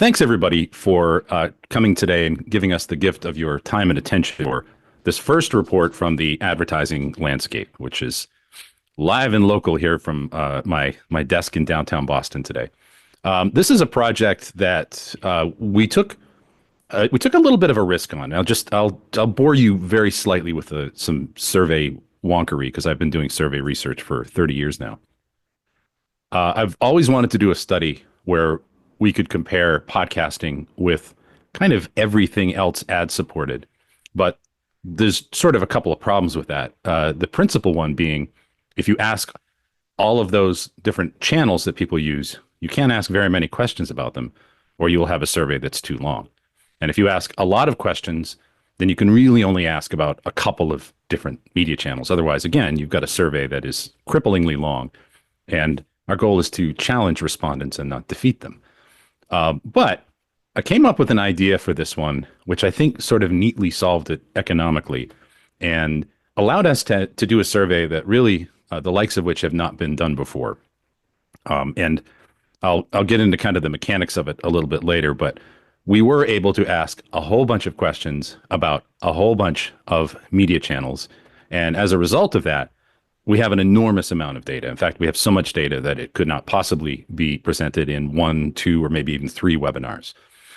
Thanks everybody for coming today and giving us the gift of your time and attention for this first report from the advertising landscape, which is live and local here from my desk in downtown Boston today. This is a project that we took a little bit of a risk on. I'll bore you very slightly with some survey wonkery because I've been doing survey research for 30 years now. I've always wanted to do a study where we could compare podcasting with kind of everything else ad supported. But there's sort of a couple of problems with that. The principal one being if you ask all of those different channels that people use, you can't ask very many questions about them, or you will have a survey that's too long. And if you ask a lot of questions, then you can really only ask about a couple of different media channels. Otherwise, again, you've got a survey that is cripplingly long. And our goal is to challenge respondents and not defeat them. But I came up with an idea for this one, which I think sort of neatly solved it economically and allowed us to do a survey that really the likes of which have not been done before. And I'll get into kind of the mechanics of it a little bit later, but we were able to ask a whole bunch of questions about a whole bunch of media channels. And as a result of that, we have an enormous amount of data. In fact, we have so much data that it could not possibly be presented in one, two, or maybe even three webinars.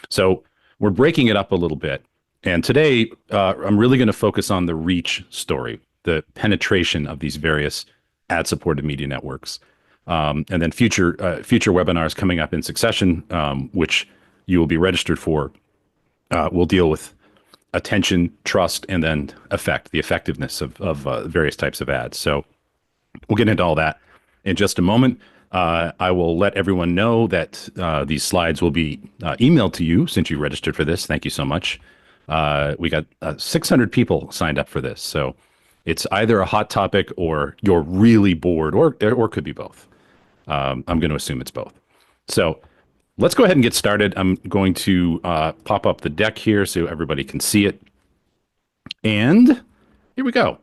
So we're breaking it up a little bit. And today, I'm really going to focus on the reach story, the penetration of these various ad-supported media networks. And then future webinars coming up in succession, which you will be registered for, will deal with attention, trust, and then effect, the effectiveness of various types of ads. So we'll get into all that in just a moment. I will let everyone know that these slides will be emailed to you since you registered for this. Thank you so much. We got 600 people signed up for this. So it's either a hot topic or you're really bored, or it could be both. I'm going to assume it's both. So let's go ahead and get started. I'm going to pop up the deck here so everybody can see it. And here we go.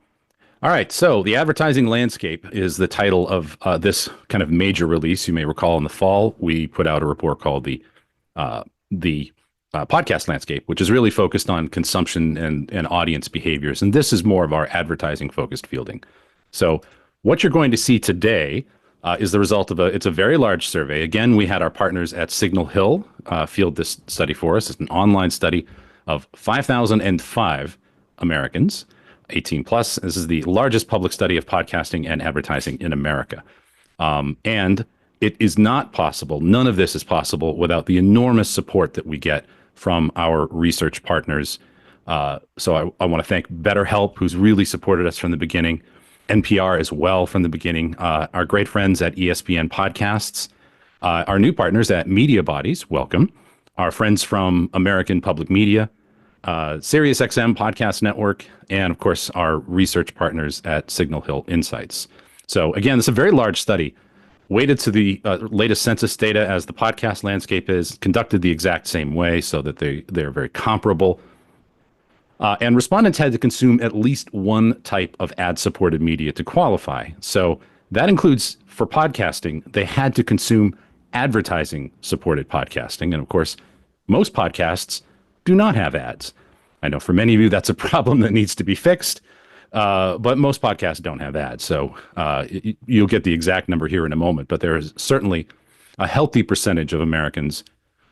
All right, so the advertising landscape is the title of this kind of major release. You may recall in the fall, we put out a report called the podcast landscape, which is really focused on consumption and audience behaviors. And this is more of our advertising focused fielding. So what you're going to see today is the result of it's a very large survey. Again, we had our partners at Signal Hill field this study for us. It's an online study of 5,005 Americans, 18 plus. This is the largest public study of podcasting and advertising in America. And it is not possible, none of this is possible without the enormous support that we get from our research partners. So I want to thank BetterHelp, who's really supported us from the beginning, NPR as well from the beginning, our great friends at ESPN Podcasts, our new partners at Media Bodies, welcome, our friends from American Public Media, SiriusXM Podcast Network, and of course, our research partners at Signal Hill Insights. So again, this is a very large study, weighted to the latest census data as the podcast landscape is, conducted the exact same way so that they're very comparable. And respondents had to consume at least one type of ad-supported media to qualify. So that includes, for podcasting, they had to consume advertising-supported podcasting. And of course, most podcasts do not have ads. I know for many of you, that's a problem that needs to be fixed, but most podcasts don't have ads. So you'll get the exact number here in a moment, but there is certainly a healthy percentage of Americans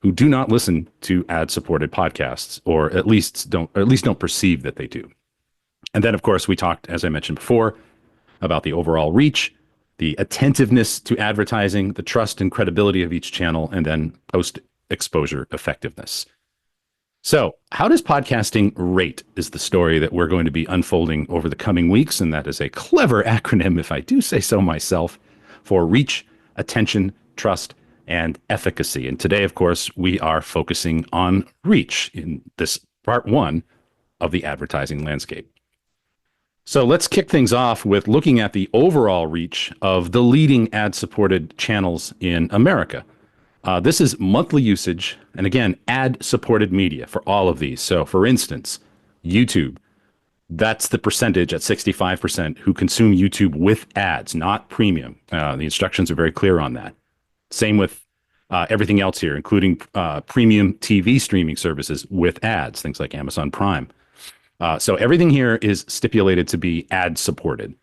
who do not listen to ad-supported podcasts, or at least don't perceive that they do. And then, of course, we talked, as I mentioned before, about the overall reach, the attentiveness to advertising, the trust and credibility of each channel, and then post-exposure effectiveness. So how does podcasting rate is the story that we're going to be unfolding over the coming weeks, and that is a clever acronym, if I do say so myself, for reach, attention, trust, and efficacy. And today, of course, we are focusing on reach in this part one of the advertising landscape. So let's kick things off with looking at the overall reach of the leading ad-supported channels in America. This is monthly usage, and again, ad-supported media for all of these. So for instance, YouTube, that's the percentage at 65% who consume YouTube with ads, not premium. The instructions are very clear on that. Same with Everything else here, including premium TV streaming services with ads, things like Amazon Prime. So everything here is stipulated to be ad supported.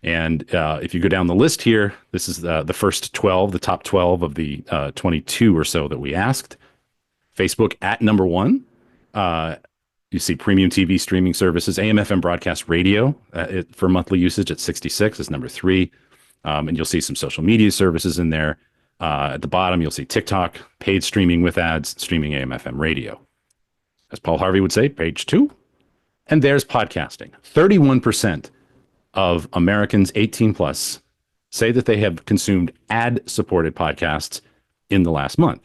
And if you go down the list here, this is the first 12, the top 12 of the 22 or so that we asked. Facebook at number one. You see premium TV streaming services, AM/FM broadcast radio for monthly usage at 66 is number three. And you'll see some social media services in there. At the bottom, you'll see TikTok, paid streaming with ads, streaming AM/FM radio. As Paul Harvey would say, page two. And there's podcasting. 31% of Americans 18 plus say that they have consumed ad-supported podcasts in the last month.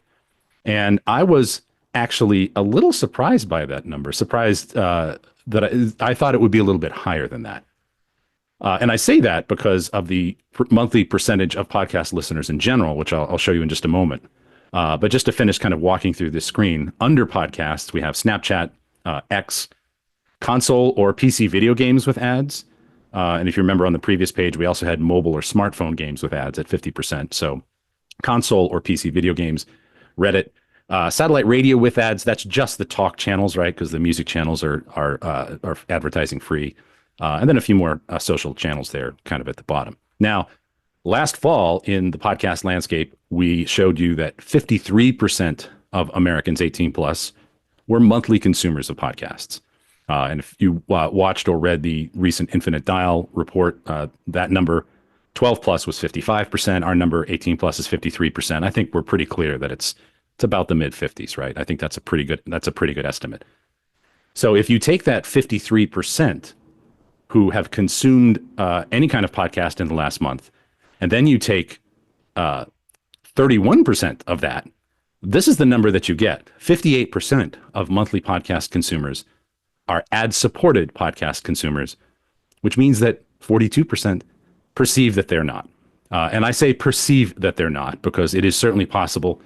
And I was actually a little surprised by that number, surprised that I thought it would be a little bit higher than that. And I say that because of the monthly percentage of podcast listeners in general, which I'll show you in just a moment. But just to finish kind of walking through this screen, under podcasts, we have Snapchat, X, console or PC video games with ads. And if you remember on the previous page, we also had mobile or smartphone games with ads at 50%. So console or PC video games, Reddit, satellite radio with ads. That's just the talk channels, right? Because the music channels are advertising free. And then a few more social channels there kind of at the bottom. Now, last fall in the podcast landscape, we showed you that 53% of Americans 18 plus were monthly consumers of podcasts. And if you watched or read the recent Infinite Dial report, that number 12 plus was 55%. Our number 18 plus is 53%. I think we're pretty clear that it's about the mid 50s, right? I think that's a pretty good estimate. So if you take that 53% who have consumed any kind of podcast in the last month, and then you take 31% of that, this is the number that you get. 58% of monthly podcast consumers are ad-supported podcast consumers, which means that 42% perceive that they're not. And I say perceive that they're not because it is certainly possible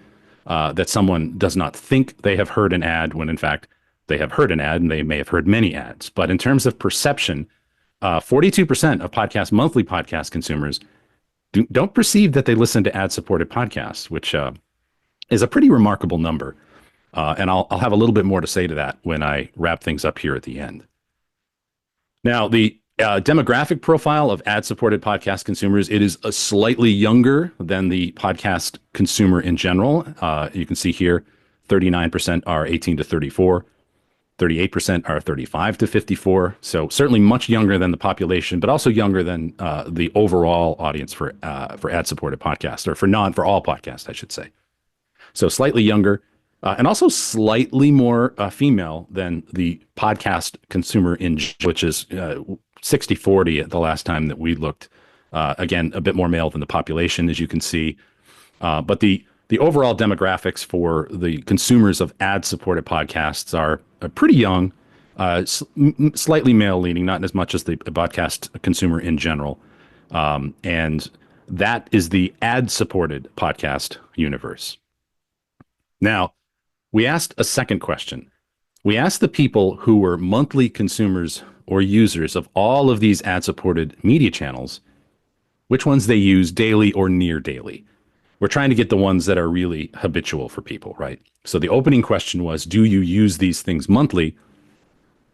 that someone does not think they have heard an ad when in fact they have heard an ad and they may have heard many ads. But in terms of perception, 42% of monthly podcast consumers don't perceive that they listen to ad-supported podcasts, which is a pretty remarkable number. And I'll have a little bit more to say to that when I wrap things up here at the end. Now, the demographic profile of ad-supported podcast consumers, it is slightly younger than the podcast consumer in general. You can see here, 39% are 18 to 34, 38% are 35 to 54. So certainly much younger than the population, but also younger than the overall audience for ad-supported podcasts, or for all podcasts, I should say. So slightly younger. And also slightly more female than the podcast consumer which is 60-40 at the last time that we looked. Again, a bit more male than the population, as you can see. But the overall demographics for the consumers of ad-supported podcasts are pretty young, slightly male-leaning, not as much as the podcast consumer in general. And that is the ad-supported podcast universe. Now, we asked a second question. We asked the people who were monthly consumers or users of all of these ad-supported media channels, which ones they use daily or near daily. We're trying to get the ones that are really habitual for people, right? So the opening question was, do you use these things monthly?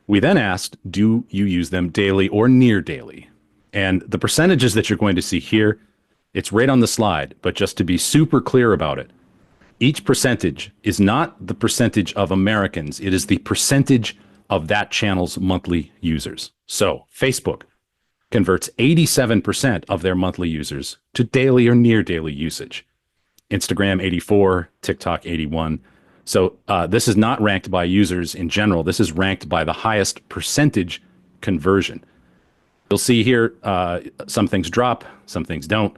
We then asked, do you use them daily or near daily? And the percentages that you're going to see here, it's right on the slide, but just to be super clear about it, each percentage is not the percentage of Americans. It is the percentage of that channel's monthly users. So Facebook converts 87% of their monthly users to daily or near daily usage. Instagram, 84, TikTok, 81. So this is not ranked by users in general. This is ranked by the highest percentage conversion. You'll see here some things drop, some things don't.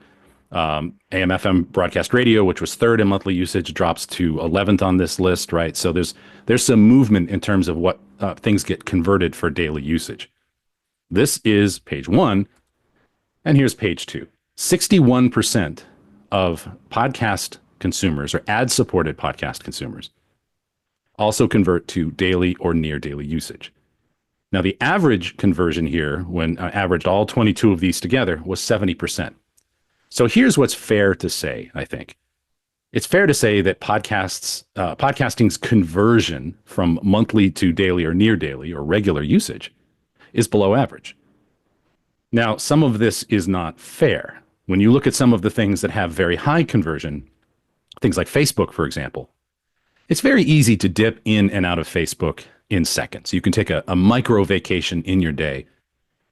AM/FM broadcast radio, which was third in monthly usage, drops to 11th on this list, right? So there's some movement in terms of what things get converted for daily usage. This is page one, and here's page two. 61% of podcast consumers, or ad-supported podcast consumers, also convert to daily or near daily usage. Now, the average conversion here, when averaged all 22 of these together, was 70%. So here's what's fair to say, I think. it's fair to say that podcasting's conversion from monthly to daily or near daily or regular usage is below average. Now, some of this is not fair. When you look at some of the things that have very high conversion, things like Facebook, for example, it's very easy to dip in and out of Facebook in seconds. You can take a micro vacation in your day,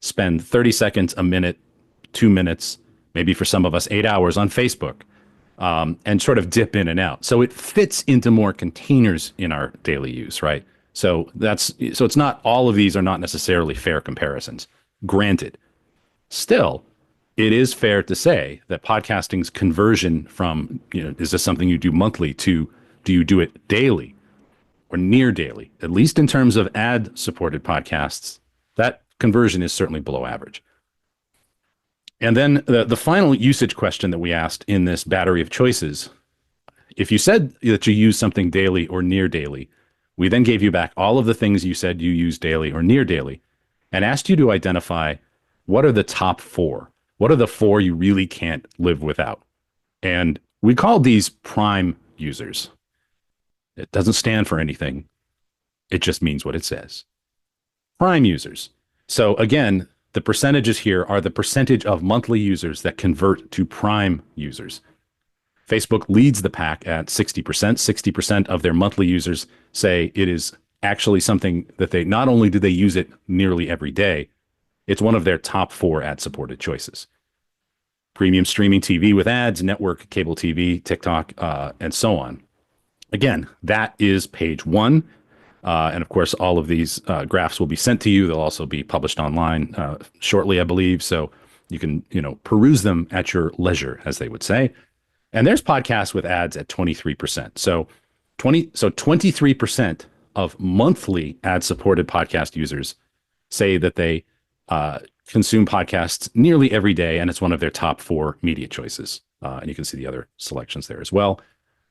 spend 30 seconds, a minute, 2 minutes, maybe for some of us, 8 hours on Facebook, and sort of dip in and out. So it fits into more containers in our daily use, right? So it's not, all of these are not necessarily fair comparisons. Granted, still, it is fair to say that podcasting's conversion from, is this something you do monthly to do you do it daily or near daily, at least in terms of ad supported podcasts, that conversion is certainly below average. And then the final usage question that we asked in this battery of choices, if you said that you use something daily or near daily, we then gave you back all of the things you said you use daily or near daily and asked you to identify what are the top four. What are the four you really can't live without? And we called these prime users. It doesn't stand for anything. It just means what it says. Prime users. So again, the percentages here are the percentage of monthly users that convert to prime users. Facebook leads the pack at 60%. 60% of their monthly users say it is actually something that they, not only do they use it nearly every day, it's one of their top four ad-supported choices. Premium streaming TV with ads, network, cable TV, TikTok, and so on. Again, that is page one. And of course, all of these graphs will be sent to you. They'll also be published online shortly, I believe. So you can, peruse them at your leisure, as they would say. And there's podcasts with ads at 23%. So 23% of monthly ad-supported podcast users say that they consume podcasts nearly every day, and it's one of their top four media choices. And you can see the other selections there as well.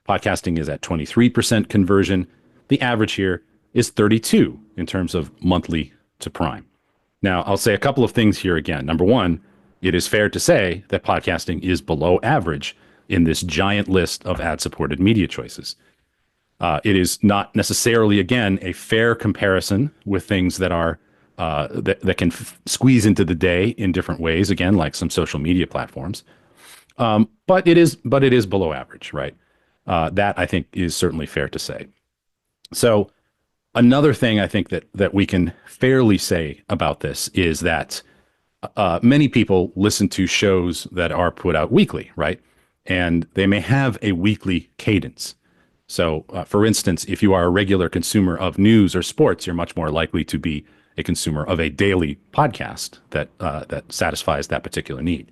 Podcasting is at 23% conversion. The average here is 32 in terms of monthly to prime. Now, I'll say a couple of things here again. Number one, it is fair to say that podcasting is below average in this giant list of ad-supported media choices. It is not necessarily, again, a fair comparison with things that are that can squeeze into the day in different ways, again, like some social media platforms. But it is below average, right? That I think is certainly fair to say. So another thing I think that we can fairly say about this is that many people listen to shows that are put out weekly, right? And they may have a weekly cadence. So, for instance, if you are a regular consumer of news or sports, you're much more likely to be a consumer of a daily podcast that satisfies that particular need.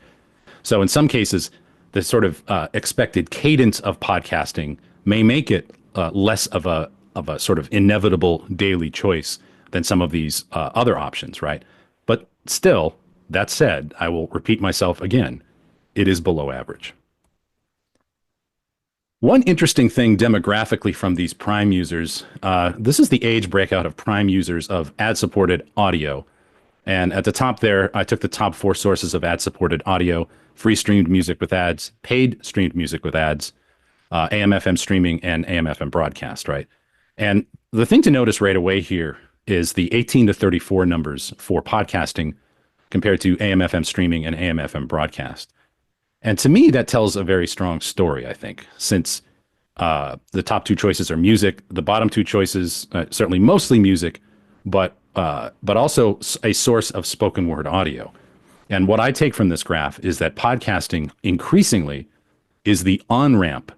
So in some cases, the sort of expected cadence of podcasting may make it less of a sort of inevitable daily choice than some of these other options, right? But still, that said, I will repeat myself again, it is below average. One interesting thing demographically from these prime users, this is the age breakout of prime users of ad-supported audio. And at the top there, I took the top four sources of ad-supported audio: free streamed music with ads, paid streamed music with ads, AM/FM streaming, and AM/FM broadcast, right? And the thing to notice right away here is the 18 to 34 numbers for podcasting compared to AM/FM streaming and AM/FM broadcast. And to me, that tells a very strong story, I think, since the top two choices are music, the bottom two choices, certainly mostly music, but also a source of spoken word audio. And what I take from this graph is that podcasting increasingly is the on-ramp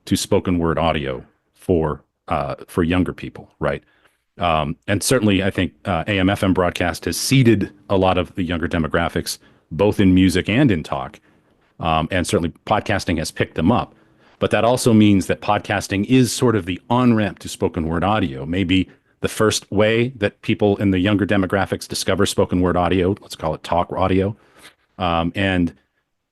to spoken word audio for younger people, right? And certainly, I think AM/FM broadcast has seeded a lot of the younger demographics, both in music and in talk. And certainly podcasting has picked them up. But that also means that podcasting is sort of the on-ramp to spoken word audio, maybe the first way that people in the younger demographics discover spoken word audio. Let's call it talk audio. And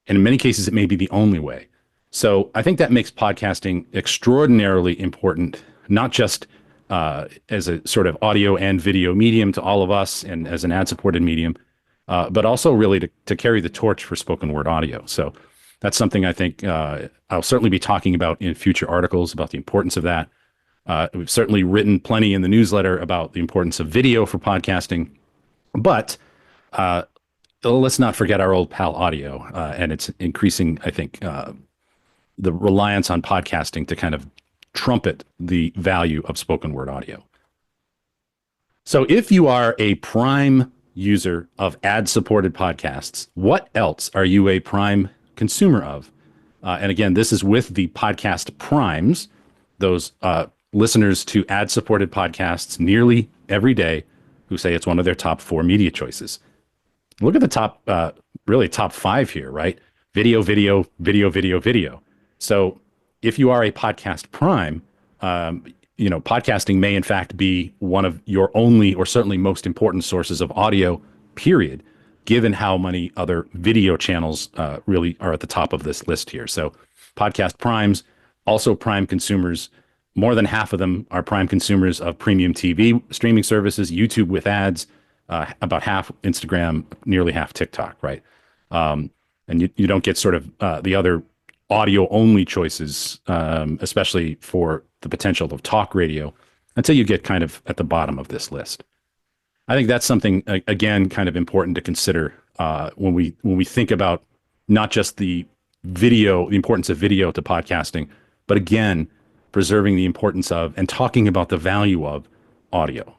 in many cases, it may be the only way. So I think that makes podcasting extraordinarily important, not just as a sort of audio and video medium to all of us and as an ad-supported medium, but also really to carry the torch for spoken word audio. So That's something I think I'll certainly be talking about in future articles about the importance of that. We've certainly written plenty in the newsletter about the importance of video for podcasting, but uh, let's not forget our old pal audio, and it's increasing, I think, the reliance on podcasting to kind of trumpet the value of spoken word audio. So if you are a prime user of ad supported podcasts, what else are you a prime consumer of? And again, this is with the podcast primes, those listeners to ad supported podcasts nearly every day who say it's one of their top four media choices. Look at the top, really top five here, right? Video, video, video, video, video. So if you are a podcast prime, podcasting may in fact be one of your only or certainly most important sources of audio, period, given how many other video channels really are at the top of this list here. So podcast primes, also prime consumers. More than half of them are prime consumers of premium TV streaming services, YouTube with ads, about half Instagram, nearly half TikTok, right? And you don't get sort of the other audio only choices, especially for the potential of talk radio, until you get kind of at the bottom of this list. I think that's something again kind of important to consider when we think about not just the importance of video to podcasting, but again preserving the importance of and talking about the value of audio.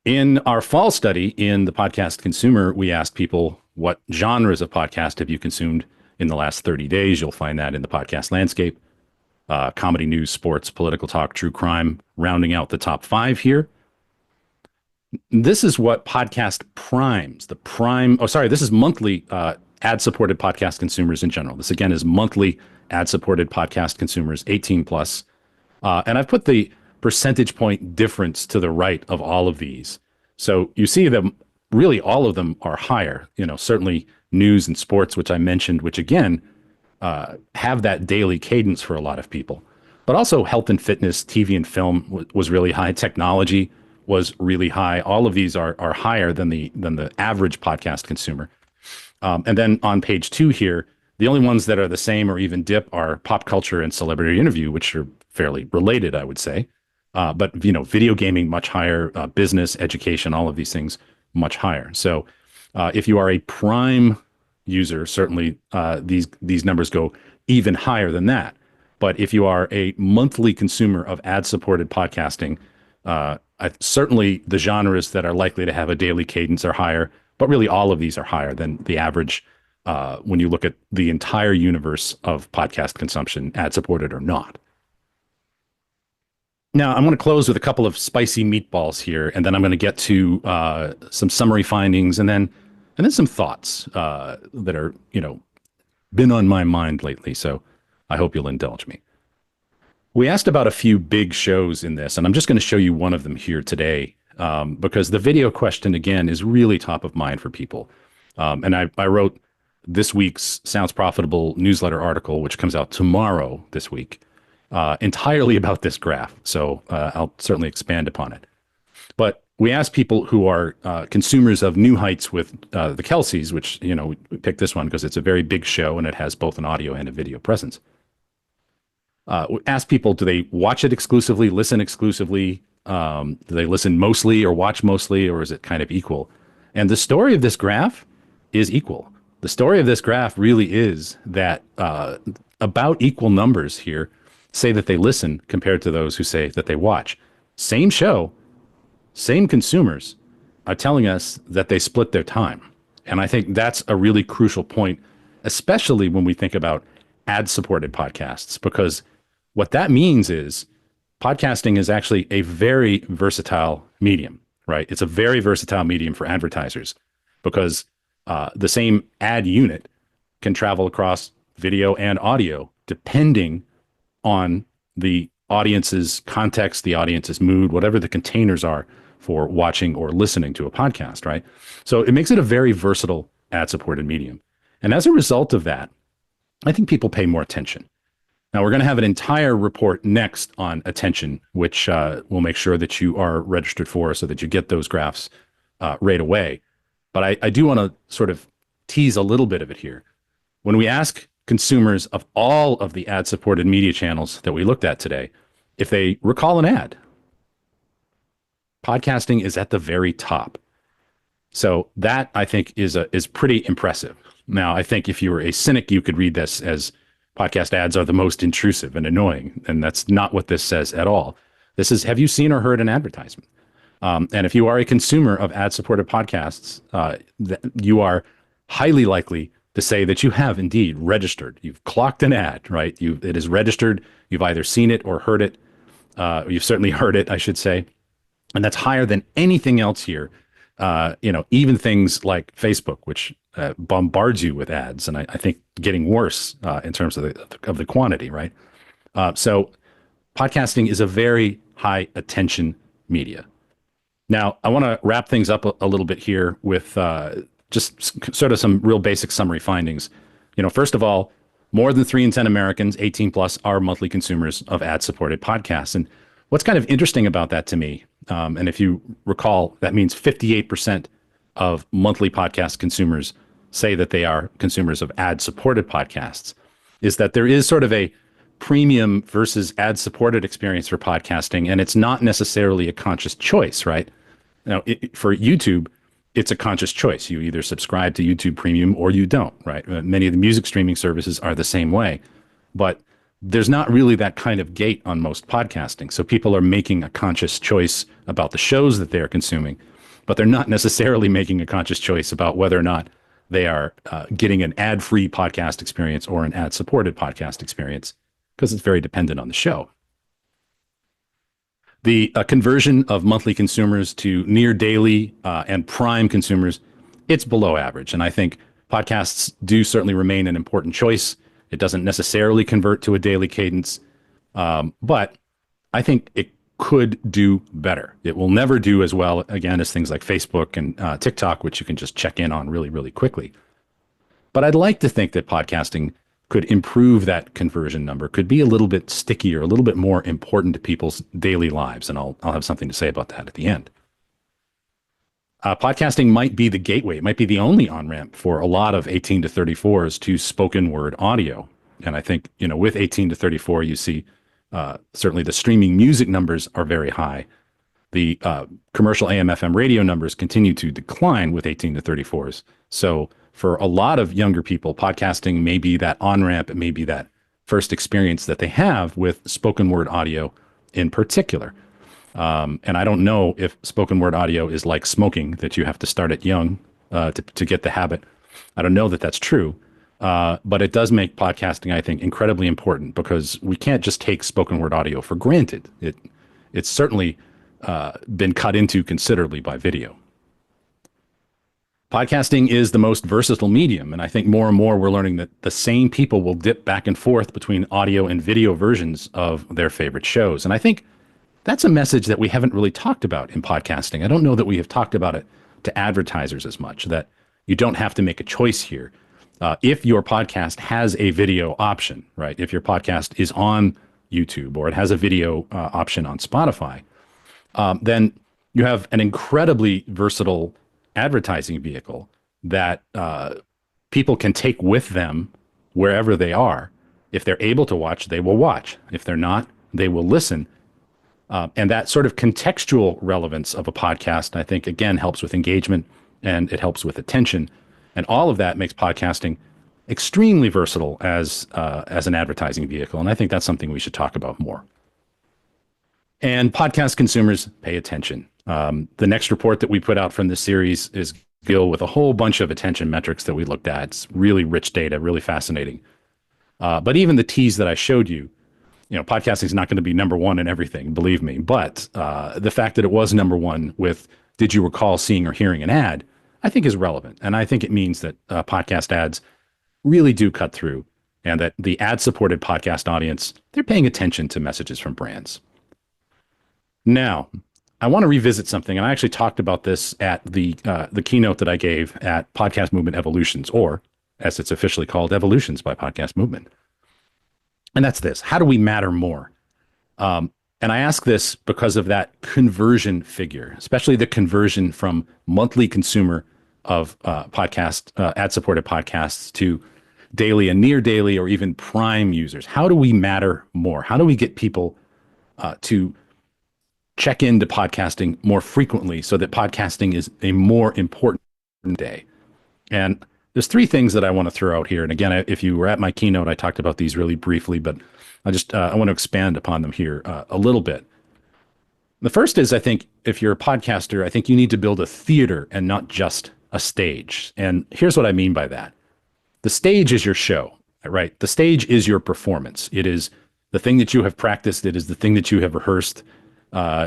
In our fall study in the podcast consumer, we asked people what genres of podcast have you consumed in the last 30 days. You'll find that in the podcast landscape. Comedy, news, sports, political talk, true crime, rounding out the top five here. This is what podcast primes, this is monthly ad-supported podcast consumers in general. This again is monthly ad-supported podcast consumers, 18 plus. And I've put the percentage point difference to the right of all of these. So you see them, really all of them are higher, certainly news and sports, which I mentioned, which again, have that daily cadence for a lot of people. But also health and fitness, TV and film was really high. Technology was really high. All of these are higher than the average podcast consumer. And then on page 2 here, the only ones that are the same or even dip are pop culture and celebrity interview, which are fairly related, I would say. But video gaming much higher, business, education, all of these things much higher. So if you are a prime user, certainly these numbers go even higher than that. But if you are a monthly consumer of ad-supported podcasting, certainly the genres that are likely to have a daily cadence are higher, but really all of these are higher than the average when you look at the entire universe of podcast consumption, ad-supported or not. Now, I'm going to close with a couple of spicy meatballs here, and then I'm going to get to some summary findings and then some thoughts that are, been on my mind lately. So I hope you'll indulge me. We asked about a few big shows in this, and I'm just going to show you one of them here today because the video question, again, is really top of mind for people. And I wrote this week's Sounds Profitable newsletter article, which comes out tomorrow this week, entirely about this graph. So I'll certainly expand upon it. But we asked people who are consumers of New Heights with the Kelseys, which, we picked this one because it's a very big show and it has both an audio and a video presence. We asked people, do they watch it exclusively, listen exclusively? Do they listen mostly or watch mostly, or is it kind of equal? And the story of this graph is equal. The story of this graph really is that about equal numbers here say that they listen compared to those who say that they watch. Same show, same consumers are telling us that they split their time. And I think that's a really crucial point, especially when we think about ad-supported podcasts, because what that means is podcasting is actually a very versatile medium, right? It's a very versatile medium for advertisers because the same ad unit can travel across video and audio depending on the audience's context, the audience's mood, whatever the containers are for watching or listening to a podcast, right? So it makes it a very versatile ad-supported medium. And as a result of that, I think people pay more attention. Now, we're going to have an entire report next on attention, which will make sure that you are registered for so that you get those graphs right away. But I do want to sort of tease a little bit of it here. When we ask consumers of all of the ad supported media channels that we looked at today, if they recall an ad, podcasting is at the very top. So that I think is pretty impressive. Now, I think if you were a cynic, you could read this as podcast ads are the most intrusive and annoying, and that's not what this says at all. This is, have you seen or heard an advertisement? And if you are a consumer of ad-supported podcasts, you are highly likely to say that you have indeed registered. You've clocked an ad, right? It is registered. You've either seen it or heard it. You've certainly heard it, I should say, and that's higher than anything else here. Even things like Facebook, which bombards you with ads, and I think getting worse in terms of the quantity, right? So podcasting is a very high attention media. Now, I want to wrap things up a little bit here with just sort of some real basic summary findings. First of all, more than 3 in 10 Americans, 18 plus, are monthly consumers of ad-supported podcasts. And what's kind of interesting about that to me, and if you recall, that means 58% of monthly podcast consumers say that they are consumers of ad-supported podcasts, is that there is sort of a premium versus ad-supported experience for podcasting, and it's not necessarily a conscious choice, right? Now, for YouTube, it's a conscious choice. You either subscribe to YouTube Premium or you don't, right? Many of the music streaming services are the same way, but there's not really that kind of gate on most podcasting. So people are making a conscious choice about the shows that they're consuming, but they're not necessarily making a conscious choice about whether or not they are getting an ad-free podcast experience or an ad-supported podcast experience, because it's very dependent on the show. The conversion of monthly consumers to near daily and prime consumers, it's below average. And I think podcasts do certainly remain an important choice. It doesn't necessarily convert to a daily cadence, but I think it could do better. It will never do as well, again, as things like Facebook and TikTok, which you can just check in on really, really quickly. But I'd like to think that podcasting could improve that conversion number, could be a little bit stickier, a little bit more important to people's daily lives. And I'll have something to say about that at the end. Podcasting might be the gateway. It might be the only on-ramp for a lot of 18 to 34s to spoken word audio. And I think, with 18 to 34, you see certainly the streaming music numbers are very high. The commercial AM/FM radio numbers continue to decline with 18 to 34s. So for a lot of younger people, podcasting may be that on-ramp, it may be that first experience that they have with spoken word audio in particular. And I don't know if spoken word audio is like smoking, that you have to start it young to get the habit. I don't know that that's true, but it does make podcasting, I think, incredibly important, because we can't just take spoken word audio for granted. It's certainly been cut into considerably by video. Podcasting is the most versatile medium, and I think more and more we're learning that the same people will dip back and forth between audio and video versions of their favorite shows. And I think that's a message that we haven't really talked about in podcasting. I don't know that we have talked about it to advertisers as much, that you don't have to make a choice here. If your podcast has a video option, right? If your podcast is on YouTube or it has a video option on Spotify, then you have an incredibly versatile advertising vehicle that people can take with them wherever they are. If they're able to watch, they will watch. If they're not, they will listen. And that sort of contextual relevance of a podcast, I think, again, helps with engagement and it helps with attention. And all of that makes podcasting extremely versatile as an advertising vehicle. And I think that's something we should talk about more. And podcast consumers, pay attention. The next report that we put out from this series is Gil with a whole bunch of attention metrics that we looked at. It's really rich data, really fascinating. But even the tease that I showed you, podcasting is not going to be number one in everything, believe me. But the fact that it was number one with, did you recall seeing or hearing an ad, I think is relevant. And I think it means that podcast ads really do cut through, and that the ad-supported podcast audience, they're paying attention to messages from brands. Now, I want to revisit something, and I actually talked about this at the keynote that I gave at Podcast Movement Evolutions, or as it's officially called, Evolutions by Podcast Movement. And that's this: how do we matter more? And I ask this because of that conversion figure, especially the conversion from monthly consumer of ad-supported podcasts to daily and near daily or even prime users? How do we matter more? How do we get people to check into podcasting more frequently so that podcasting is a more important day? And there's three things that I want to throw out here. And again, if you were at my keynote, I talked about these really briefly, but I want to expand upon them here a little bit. The first is, I think if you're a podcaster, I think you need to build a theater and not just a stage. And here's what I mean by that. The stage is your show, right? The stage is your performance. It is the thing that you have practiced. It is the thing that you have rehearsed.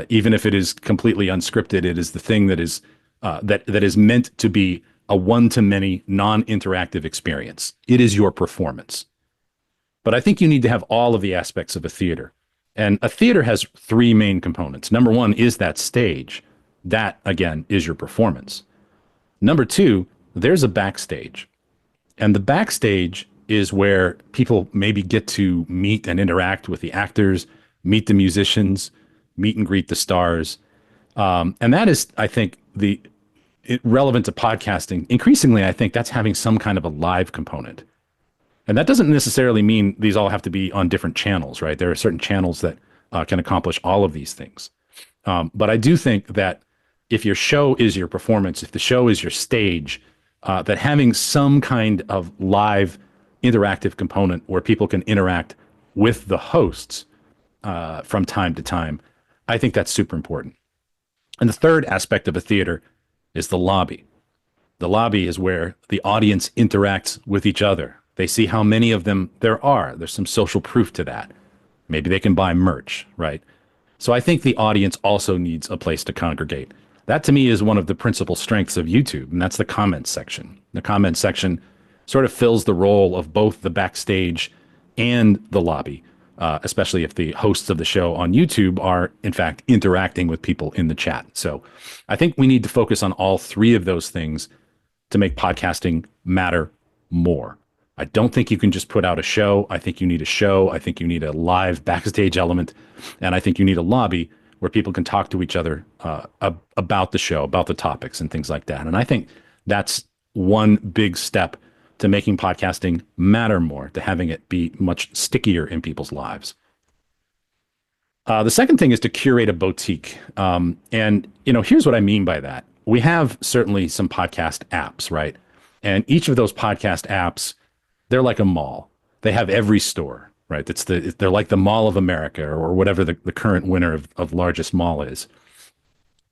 Even if it is completely unscripted, it is the thing that is that is meant to be a one-to-many, non-interactive experience. It is your performance. But I think you need to have all of the aspects of a theater. And a theater has three main components. Number one is that stage. That, again, is your performance. Number two, there's a backstage. And the backstage is where people maybe get to meet and interact with the actors, meet the musicians, meet and greet the stars. And that is, I think, relevant to podcasting. Increasingly, I think that's having some kind of a live component. And that doesn't necessarily mean these all have to be on different channels, right? There are certain channels that can accomplish all of these things. But I do think that if your show is your performance, if the show is your stage, that having some kind of live interactive component where people can interact with the hosts from time to time, I think that's super important. And the third aspect of a theater is the lobby. The lobby is where the audience interacts with each other. They see how many of them there are. There's some social proof to that. Maybe they can buy merch, right? So I think the audience also needs a place to congregate. That to me is one of the principal strengths of YouTube, and that's the comments section. The comments section sort of fills the role of both the backstage and the lobby, especially if the hosts of the show on YouTube are, in fact, interacting with people in the chat. So I think we need to focus on all three of those things to make podcasting matter more. I don't think you can just put out a show. I think you need a show. I think you need a live backstage element. And I think you need a lobby where people can talk to each other about the show, about the topics and things like that. And I think that's one big step to making podcasting matter more, to having it be much stickier in people's lives. The second thing is to curate a boutique. And, here's what I mean by that. We have certainly some podcast apps, right? And each of those podcast apps, they're like a mall. They have every store, right? They're like the Mall of America or whatever the current winner of largest mall is.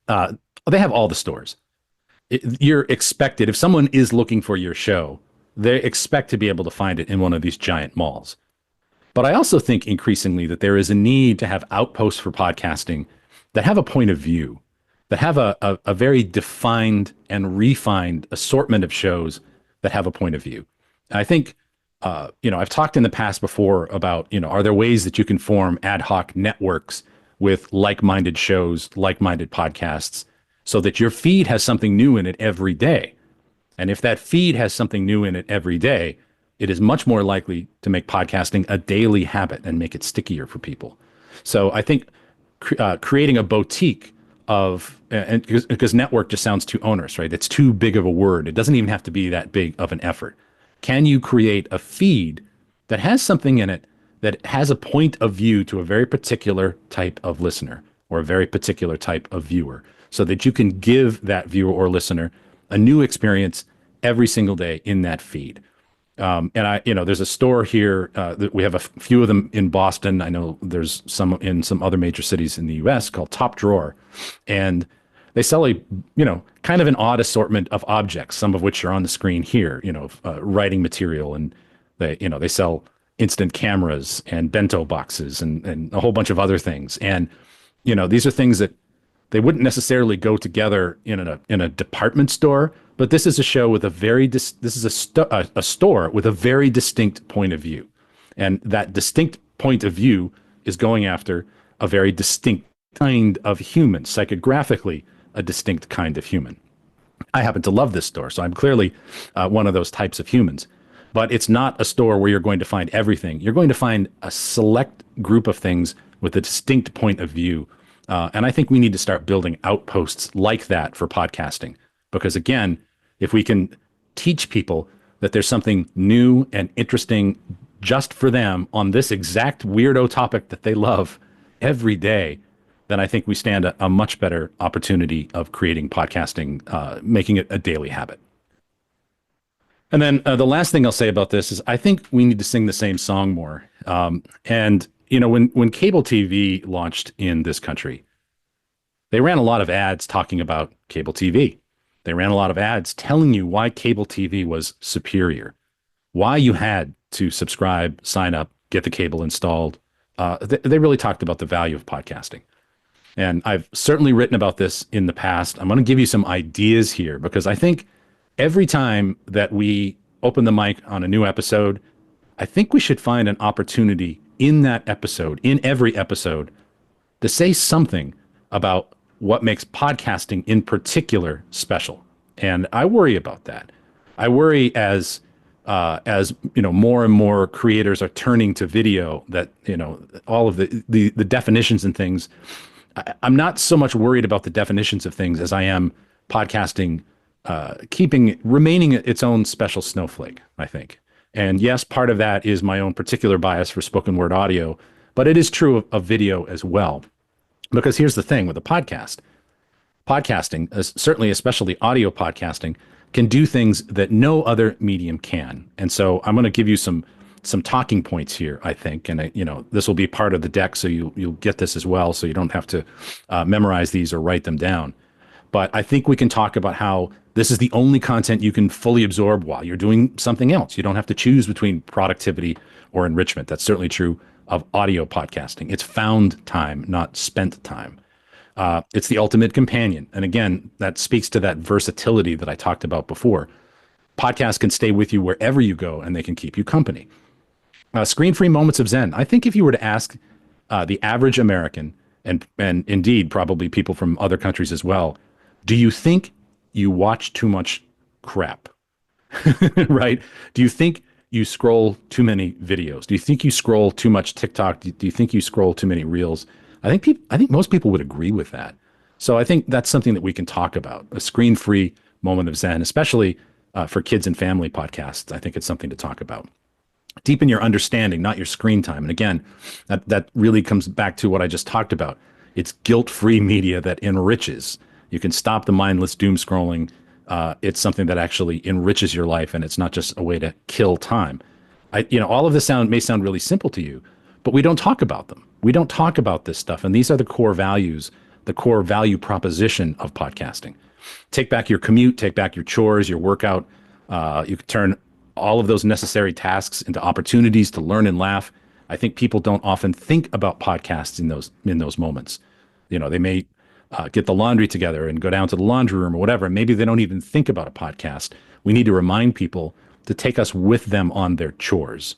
They have all the stores. You're expected, if someone is looking for your show, they expect to be able to find it in one of these giant malls. But I also think increasingly that there is a need to have outposts for podcasting that have a point of view, that have a very defined and refined assortment of shows that have a point of view. And I think, I've talked in the past before about, are there ways that you can form ad hoc networks with like-minded shows, like-minded podcasts, so that your feed has something new in it every day? And if that feed has something new in it every day, it is much more likely to make podcasting a daily habit and make it stickier for people. So I think creating a boutique and because network just sounds too onerous, right? It's too big of a word. It doesn't even have to be that big of an effort. Can you create a feed that has something in it that has a point of view to a very particular type of listener or a very particular type of viewer, so that you can give that viewer or listener a new experience every single day in that feed? There's a store here that we have a few of them in Boston. I know there's some in some other major cities in the U.S. called Top Drawer, and they sell kind of an odd assortment of objects, some of which are on the screen here, writing material, and they sell instant cameras and bento boxes and a whole bunch of other things. And, these are things that they wouldn't necessarily go together in a department store, but this is a show with a store with a very distinct point of view. And that distinct point of view is going after a very distinct kind of human, psychographically a distinct kind of human. I happen to love this store, so I'm clearly one of those types of humans. But it's not a store where you're going to find everything. You're going to find a select group of things with a distinct point of view. And I think we need to start building outposts like that for podcasting. Because again, if we can teach people that there's something new and interesting just for them on this exact weirdo topic that they love every day, then I think we stand a much better opportunity of creating podcasting, making it a daily habit. And then the last thing I'll say about this is I think we need to sing the same song more. And when cable TV launched in this country, they ran a lot of ads talking about cable TV. They ran a lot of ads telling you why cable TV was superior, why you had to subscribe, sign up, get the cable installed. They really talked about the value of podcasting. And I've certainly written about this in the past. I'm going to give you some ideas here because I think every time that we open the mic on a new episode, I think we should find an opportunity in that episode, in every episode, to say something about what makes podcasting in particular special. And I worry about that. I worry as more and more creators are turning to video that all of the definitions and things. I'm not so much worried about the definitions of things as I am podcasting remaining its own special snowflake, I think. And yes, part of that is my own particular bias for spoken word audio, but it is true of video as well. Because here's the thing with a podcasting, certainly especially audio podcasting, can do things that no other medium can. And so I'm going to give you some talking points here, I think, and this will be part of the deck, so you'll get this as well, so you don't have to memorize these or write them down. But I think we can talk about how this is the only content you can fully absorb while you're doing something else. You don't have to choose between productivity or enrichment. That's certainly true of audio podcasting. It's found time, not spent time. It's the ultimate companion. And again, that speaks to that versatility that I talked about before. Podcasts can stay with you wherever you go, and they can keep you company. Screen-free moments of Zen. I think if you were to ask the average American, and indeed probably people from other countries as well, do you think you watch too much crap? Right? Do you think you scroll too many videos? Do you think you scroll too much TikTok? Do you think you scroll too many reels? I think most people would agree with that. So I think that's something that we can talk about, a screen-free moment of Zen, especially for kids and family podcasts. I think it's something to talk about. Deepen your understanding, not your screen time. And again, that really comes back to what I just talked about. It's guilt-free media that enriches. You can stop the mindless doom scrolling. It's something that actually enriches your life, and it's not just a way to kill time. All of this may sound really simple to you, but we don't talk about them. We don't talk about this stuff, and these are the core values, the core value proposition of podcasting. Take back your commute, take back your chores, your workout. You can turn all of those necessary tasks into opportunities to learn and laugh. I think people don't often think about podcasts in those moments. They may get the laundry together and go down to the laundry room or whatever. And maybe they don't even think about a podcast. We need to remind people to take us with them on their chores,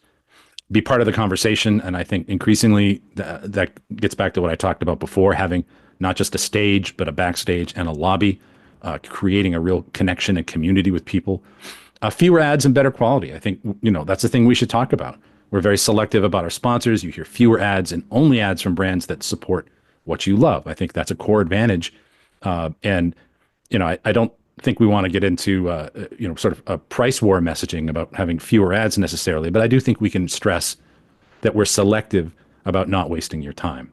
be part of the conversation. And I think increasingly that gets back to what I talked about before, having not just a stage, but a backstage and a lobby, creating a real connection and community with people. Fewer ads and better quality. I think, that's the thing we should talk about. We're very selective about our sponsors. You hear fewer ads and only ads from brands that support what you love. I think that's a core advantage. I don't think we want to get into, sort of a price war messaging about having fewer ads necessarily, but I do think we can stress that we're selective about not wasting your time.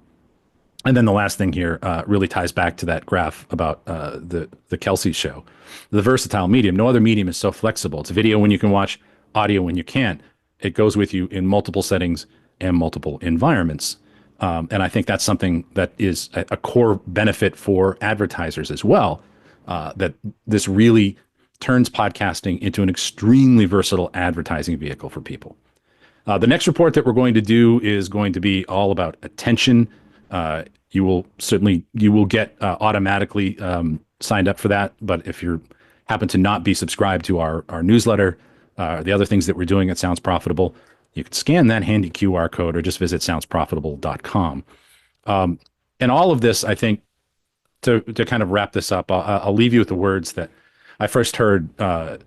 And then the last thing here really ties back to that graph about the Kelsey show. The versatile medium. No other medium is so flexible. It's video when you can watch, audio when you can't. It goes with you in multiple settings and multiple environments. And I think that's something that is a core benefit for advertisers as well, that this really turns podcasting into an extremely versatile advertising vehicle for people. The next report that we're going to do is going to be all about attention. You will get automatically signed up for that. But if you happen to not be subscribed to our newsletter, the other things that we're doing at Sounds Profitable, you can scan that handy QR code or just visit soundsprofitable.com. And all of this, I think, to kind of wrap this up, I'll leave you with the words that I first heard the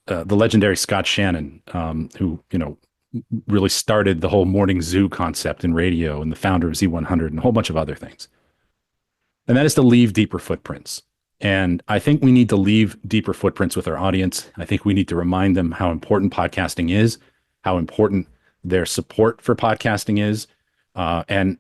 legendary Scott Shannon, who really started the whole morning zoo concept in radio and the founder of Z100 and a whole bunch of other things. And that is to leave deeper footprints. And I think we need to leave deeper footprints with our audience. I think we need to remind them how important podcasting is, how important their support for podcasting is, and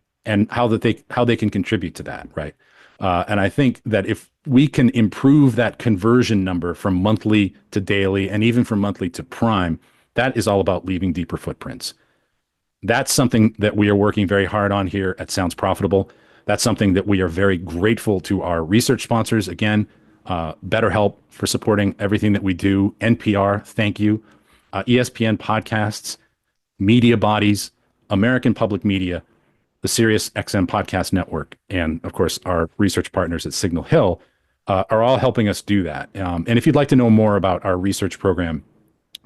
how they can contribute to that, right? And I think that if we can improve that conversion number from monthly to daily, and even from monthly to prime, that is all about leaving deeper footprints. That's something that we are working very hard on here at Sounds Profitable. That's something that we are very grateful to our research sponsors. Again, BetterHelp for supporting everything that we do. NPR, thank you. ESPN podcasts, media bodies, American Public Media, the Sirius XM Podcast Network, and of course our research partners at Signal Hill are all helping us do that. And if you'd like to know more about our research program,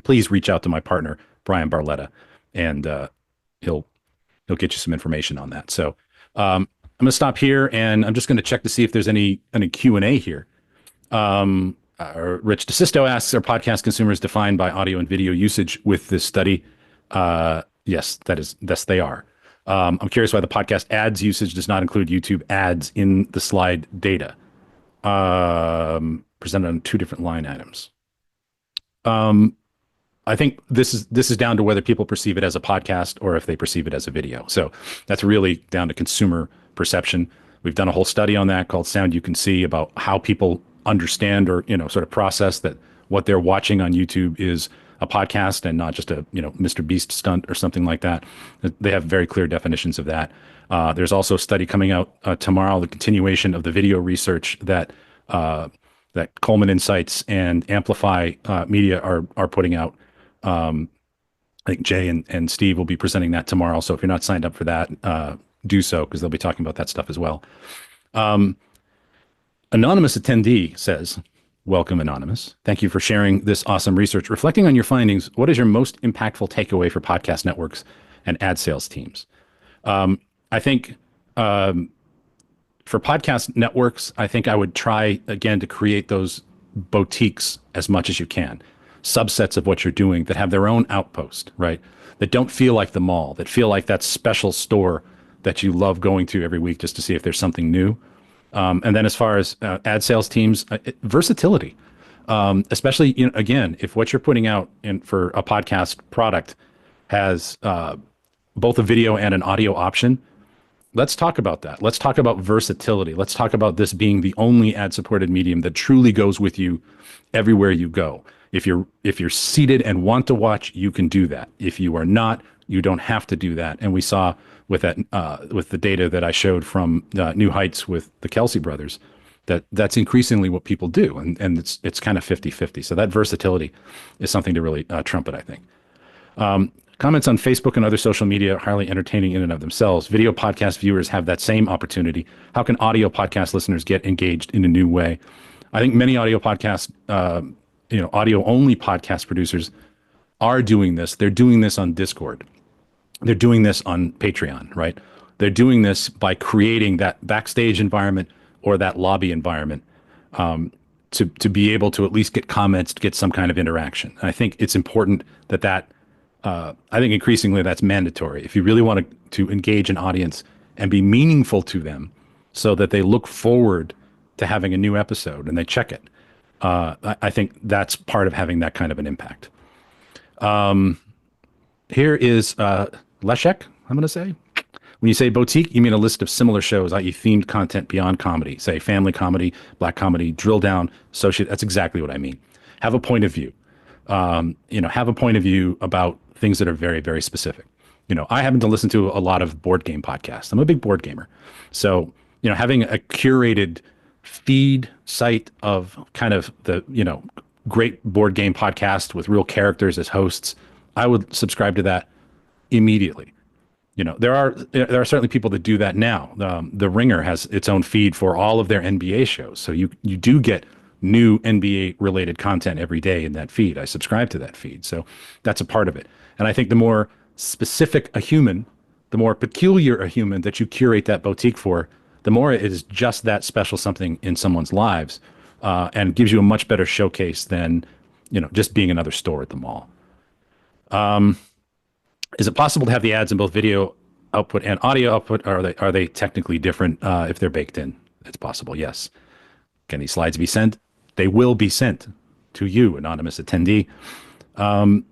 please reach out to my partner Brian Barletta, and he'll get you some information on that. So I'm going to stop here, and I'm just going to check to see if there's any Q&A here. Rich DeSisto asks, are podcast consumers defined by audio and video usage with this study? Yes, yes, they are. I'm curious why the podcast ads usage does not include YouTube ads in the slide data. Presented on two different line items. I think this is down to whether people perceive it as a podcast or if they perceive it as a video. So that's really down to consumer perception. We've done a whole study on that called Sound You Can See, about how people understand or sort of process that what they're watching on YouTube is a podcast and not just a Mr. Beast stunt or something like that. They have very clear definitions of that. There's also a study coming out tomorrow, the continuation of the video research that Coleman Insights and Amplify Media are putting out. I think Jay and Steve will be presenting that tomorrow. So if you're not signed up for that, do so, because they'll be talking about that stuff as well. Anonymous attendee says, welcome, Anonymous. Thank you for sharing this awesome research. Reflecting on your findings, what is your most impactful takeaway for podcast networks and ad sales teams? I think for podcast networks, I think I would try, again, to create those boutiques as much as you can. Subsets of what you're doing that have their own outpost, right? That don't feel like the mall, that feel like that special store that you love going to every week just to see if there's something new. And then as far as ad sales teams, versatility, especially, again, if what you're putting out for a podcast product has both a video and an audio option, let's talk about that. Let's talk about versatility. Let's talk about this being the only ad-supported medium that truly goes with you everywhere you go. If you're seated and want to watch, you can do that. If you are not, you don't have to do that. And we saw with that with the data that I showed from New Heights with the Kelsey brothers, that's increasingly what people do, and it's kind of 50-50. So that versatility is something to really trumpet, I think. Comments on Facebook and other social media are highly entertaining in and of themselves. Video podcast viewers have that same opportunity. How can audio podcast listeners get engaged in a new way? I think many audio podcasts, audio only podcast producers are doing this. They're doing this on Discord. They're doing this on Patreon, right? They're doing this by creating that backstage environment or that lobby environment to be able to at least get comments, to get some kind of interaction. And I think it's important that I think increasingly that's mandatory. If you really want to engage an audience and be meaningful to them so that they look forward to having a new episode and they check it, I think that's part of having that kind of an impact. Here is Leszek, I'm going to say. When you say boutique, you mean a list of similar shows, i.e. themed content beyond comedy, say family comedy, black comedy, drill down, associate. That's exactly what I mean. Have a point of view. Have a point of view about things that are very, very specific. I happen to listen to a lot of board game podcasts. I'm a big board gamer. So, having a curated feed site of kind of the, great board game podcast with real characters as hosts, I would subscribe to that immediately. There are certainly people that do that now. The Ringer has its own feed for all of their NBA shows. So you do get new NBA related content every day in that feed. I subscribe to that feed. So that's a part of it. And I think the more specific a human, the more peculiar a human that you curate that boutique for, the more it is just that special something in someone's lives, and gives you a much better showcase than, just being another store at the mall. Is it possible to have the ads in both video output and audio output? Are they technically different if they're baked in? It's possible, yes. Can these slides be sent? They will be sent to you, anonymous attendee. Can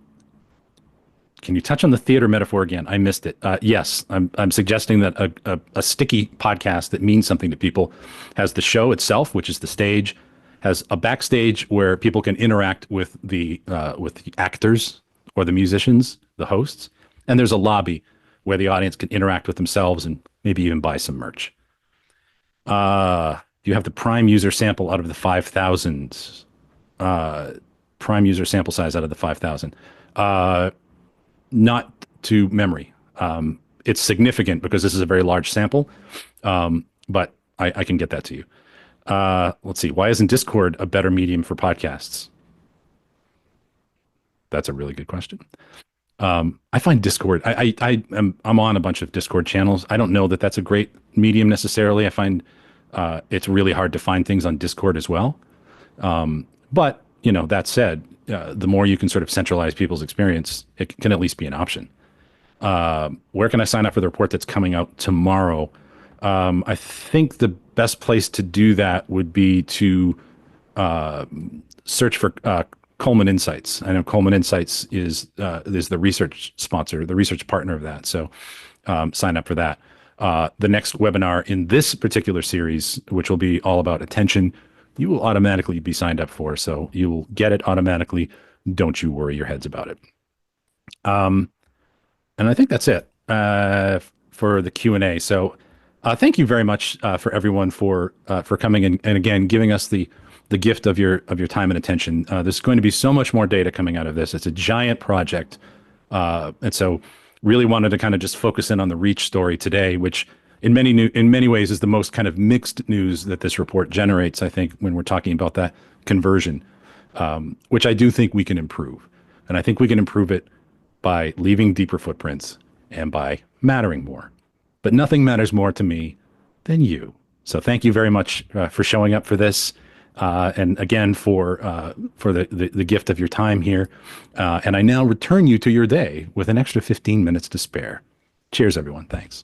you touch on the theater metaphor again? I missed it. Yes, I'm suggesting that a sticky podcast that means something to people has the show itself, which is the stage, has a backstage where people can interact with the actors or the musicians, the hosts, and there's a lobby where the audience can interact with themselves and maybe even buy some merch. You have the prime user sample out of the 5,000. Prime user sample size out of the 5,000. Not to memory. It's significant because this is a very large sample, but I can get that to you. Let's see. Why isn't Discord a better medium for podcasts? That's a really good question. I find Discord. I'm on a bunch of Discord channels. I don't know that that's a great medium necessarily. I find it's really hard to find things on Discord as well. But that said, the more you can sort of centralize people's experience, it can at least be an option. Where can I sign up for the report that's coming out tomorrow? I think the best place to do that would be to search for Coleman Insights. I know Coleman Insights is the research sponsor, the research partner of that. So sign up for that. The next webinar in this particular series, which will be all about attention, you will automatically be signed up for. So you will get it automatically. Don't you worry your heads about it. And I think that's it for the Q&A. So thank you very much for everyone for coming and again giving us the gift of your time and attention. There's going to be so much more data coming out of this. It's a giant project, and so really wanted to kind of just focus in on the reach story today, which in many ways is the most kind of mixed news that this report generates. I think when we're talking about that conversion, which I do think we can improve, and I think we can improve it by leaving deeper footprints and by mattering more. But nothing matters more to me than you. So thank you very much for showing up for this. And again, for the gift of your time here. And I now return you to your day with an extra 15 minutes to spare. Cheers, everyone. Thanks.